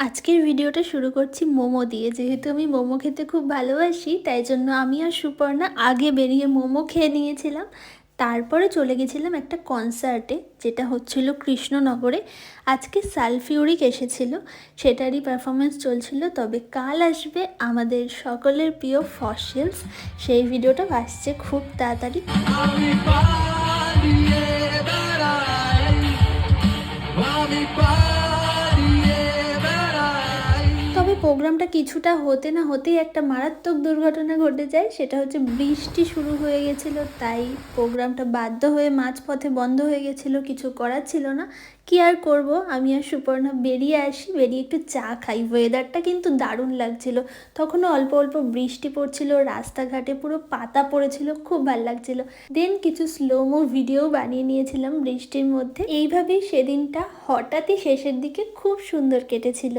আজকের ভিডিওটা শুরু করছি মোমো দিয়ে। যেহেতু আমি মোমো খেতে খুব ভালোবাসি, তাই জন্য আমি আর সুপর্ণা আগে বেরিয়ে মোমো খেয়ে নিয়েছিলাম। তারপরে চলে গেছিলাম একটা কনসার্টে, যেটা হচ্ছিল কৃষ্ণনগরে। আজকে সালফিউরিক এসেছিল, সেটারই পারফরমেন্স চলছিল। তবে কাল আসবে আমাদের সকলের প্রিয় ফসিলস, সেই ভিডিওটা আসছে খুব তাড়াতাড়ি। তবে প্রোগ্রামটা কিছুটা হতে না হতেই একটা মারাত্মক দুর্ঘটনা ঘটে যায়। সেটা হচ্ছে বৃষ্টি শুরু হয়ে গেছিল, তাই প্রোগ্রামটা বাধ্য হয়ে মাঝপথে বন্ধ হয়ে গেছিলো। কিছু করার ছিল না, কি আর করব। আমি আর সুপর্ণা বেরিয়ে আসি, বেরিয়ে একটু চা খাই। ওয়েদারটা কিন্তু দারুণ লাগছিল, তখনও অল্প অল্প বৃষ্টি পড়ছিল, রাস্তাঘাটে পুরো পাতা পড়েছিল, খুব ভালো লাগছিল। দেন কিছু স্লোমো ভিডিও বানিয়ে নিয়েছিলাম বৃষ্টির মধ্যে। এইভাবেই সেদিনটা হঠাৎই শেষের দিকে খুব সুন্দর কেটেছিল।